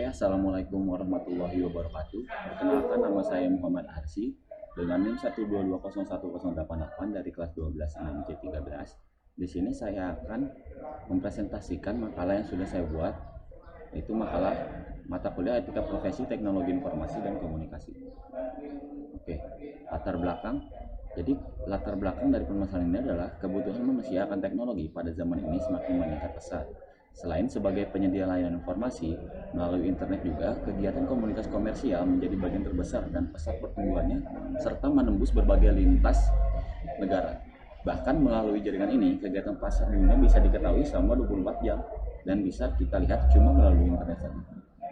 Assalamualaikum warahmatullahi wabarakatuh. Perkenalkan, nama saya Muhammad Arsy dengan NIM 1220108 dari kelas 12 6C13. Di sini saya akan mempresentasikan makalah yang sudah saya buat, yaitu makalah mata kuliah Etika Profesi Teknologi Informasi dan Komunikasi. Oke, latar belakang. Jadi latar belakang dari permasalahan ini adalah kebutuhan manusia akan teknologi pada zaman ini semakin meningkat pesat. Selain sebagai penyedia layanan informasi, melalui internet juga, kegiatan komunitas komersial menjadi bagian terbesar dan pesat pertumbuhannya, serta menembus berbagai lintas negara. Bahkan melalui jaringan ini, kegiatan pasar dunia bisa diketahui selama 24 jam dan bisa kita lihat cuma melalui internet saja.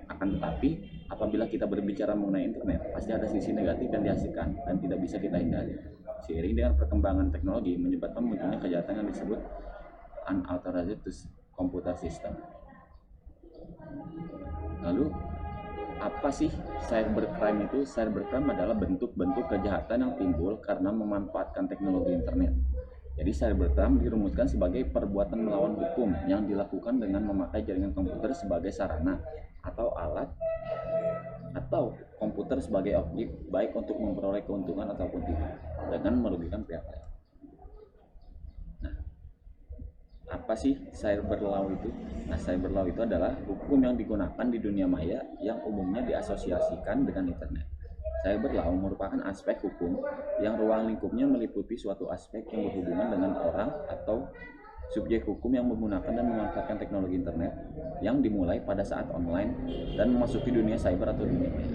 Akan tetapi, apabila kita berbicara mengenai internet, pasti ada sisi negatif yang dihasilkan dan tidak bisa kita hindari. Seiring dengan perkembangan teknologi menyebabkan munculnya kejahatan yang disebut unauthorized computer system. Lalu apa sih cybercrime itu? Cybercrime adalah bentuk-bentuk kejahatan yang timbul karena memanfaatkan teknologi internet. Jadi cybercrime dirumuskan sebagai perbuatan melawan hukum yang dilakukan dengan memakai jaringan komputer sebagai sarana atau alat atau komputer sebagai objek, baik untuk memperoleh keuntungan ataupun tidak, dengan merugikan pihak lain. Apa sih cyber law itu? Nah, cyber law itu adalah hukum yang digunakan di dunia maya yang umumnya diasosiasikan dengan internet. Cyber law merupakan aspek hukum yang ruang lingkupnya meliputi suatu aspek yang berhubungan dengan orang atau subjek hukum yang menggunakan dan memanfaatkan teknologi internet yang dimulai pada saat online dan memasuki dunia cyber atau dunia maya.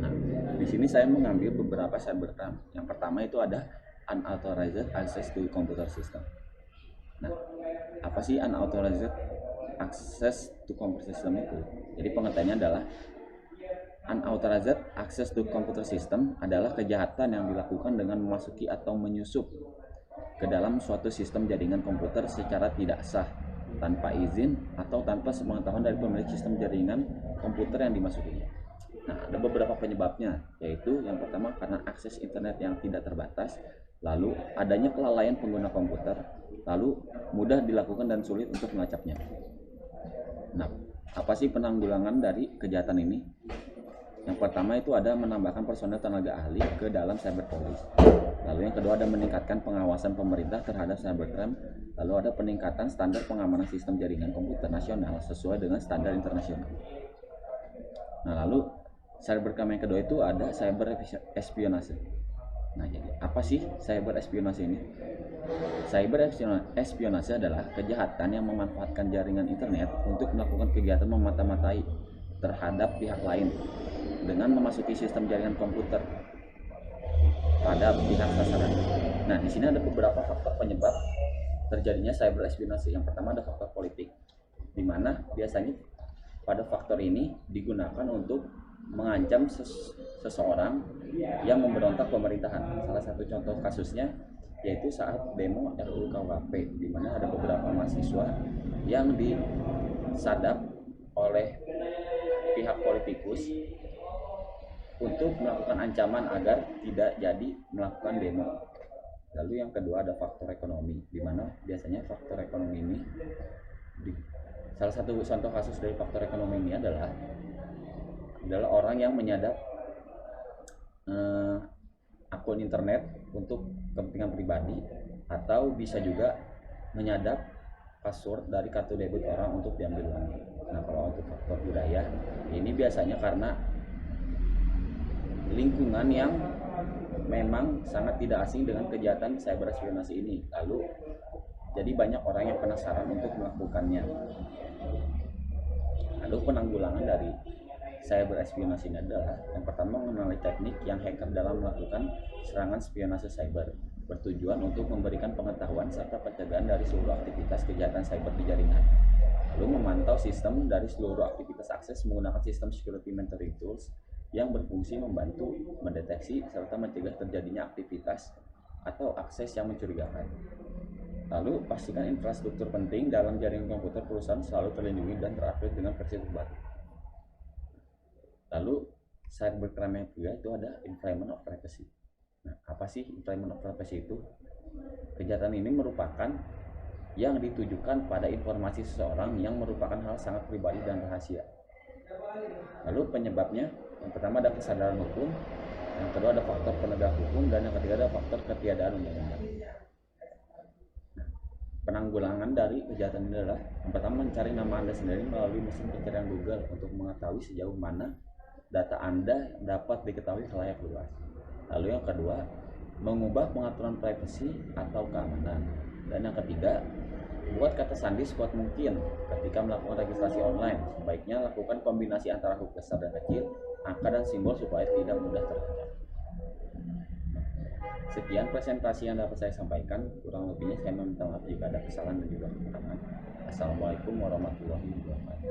Nah, di sini saya mengambil beberapa cybercrime. Yang pertama itu ada unauthorized access to computer system. Nah, apa sih unauthorized access to computer system itu? Jadi pengertiannya adalah unauthorized access to computer system adalah kejahatan yang dilakukan dengan memasuki atau menyusup ke dalam suatu sistem jaringan komputer secara tidak sah, tanpa izin atau tanpa sepengetahuan dari pemilik sistem jaringan komputer yang dimasukinya. Nah, ada beberapa penyebabnya, yaitu yang pertama karena akses internet yang tidak terbatas, lalu adanya kelalaian pengguna komputer, lalu mudah dilakukan dan sulit untuk melacaknya. Nah, apa sih penanggulangan dari kejahatan ini? Yang pertama itu ada menambahkan personel tenaga ahli ke dalam cyber police. Lalu yang kedua ada meningkatkan pengawasan pemerintah terhadap cybercrime. Lalu ada peningkatan standar pengamanan sistem jaringan komputer nasional sesuai dengan standar internasional. Nah, lalu cybercrime yang kedua itu ada cyber espionase. Nah, jadi apa sih cyber espionase ini? Cyber espionase adalah kejahatan yang memanfaatkan jaringan internet untuk melakukan kegiatan memata-matai terhadap pihak lain dengan memasuki sistem jaringan komputer pada pihak sasaran. Nah, di sini ada beberapa faktor penyebab terjadinya cyber espionase. Yang pertama ada faktor politik, di mana biasanya pada faktor ini digunakan untuk mengancam seseorang yang memberontak pemerintahan. Salah satu contoh kasusnya yaitu saat demo RUU KUHP, di mana ada beberapa mahasiswa yang disadap oleh pihak politikus untuk melakukan ancaman agar tidak jadi melakukan demo. Lalu yang kedua ada faktor ekonomi, di mana biasanya faktor ekonomi ini salah satu contoh kasus dari faktor ekonomi ini adalah orang yang menyadap akun internet untuk kepentingan pribadi, atau bisa juga menyadap password dari kartu debit orang untuk diambil uang. Nah, kalau untuk faktor budaya ini biasanya karena lingkungan yang memang sangat tidak asing dengan kejahatan cyber espionase ini, lalu jadi banyak orang yang penasaran untuk melakukannya. Lalu penanggulangan dari cyber espionase ini adalah yang pertama mengenali teknik yang hacker dalam melakukan serangan spionase cyber, bertujuan untuk memberikan pengetahuan serta pencegahan dari seluruh aktivitas kejahatan cyber di jaringan. Lalu memantau sistem dari seluruh aktivitas akses menggunakan sistem security monitoring tools yang berfungsi membantu mendeteksi serta mencegah terjadinya aktivitas atau akses yang mencurigakan. Lalu pastikan infrastruktur penting dalam jaringan komputer perusahaan selalu terlindungi dan terupdate dengan versi terbaru. Lalu cybercrime yang ketiga itu ada infringement of privacy. Nah, apa sih infringement of privacy itu? Kejahatan ini merupakan yang ditujukan pada informasi seseorang yang merupakan hal sangat pribadi dan rahasia. Lalu penyebabnya, yang pertama ada kesadaran hukum, yang kedua ada faktor penegak hukum, dan yang ketiga ada faktor ketiadaan undang-undang. Penanggulangan dari kejahatan ini adalah yang pertama mencari nama Anda sendiri melalui mesin pencarian Google untuk mengetahui sejauh mana data Anda dapat diketahui khalayak luas. Lalu yang kedua, mengubah pengaturan privasi atau keamanan. Dan yang ketiga, buat kata sandi sekuat mungkin ketika melakukan registrasi online. Sebaiknya lakukan kombinasi antara huruf besar dan kecil, angka dan simbol supaya tidak mudah terbaca. Sekian presentasi yang dapat saya sampaikan. Kurang lebihnya saya meminta maaf jika ada kesalahan dan juga kekurangan. Assalamualaikum warahmatullahi wabarakatuh.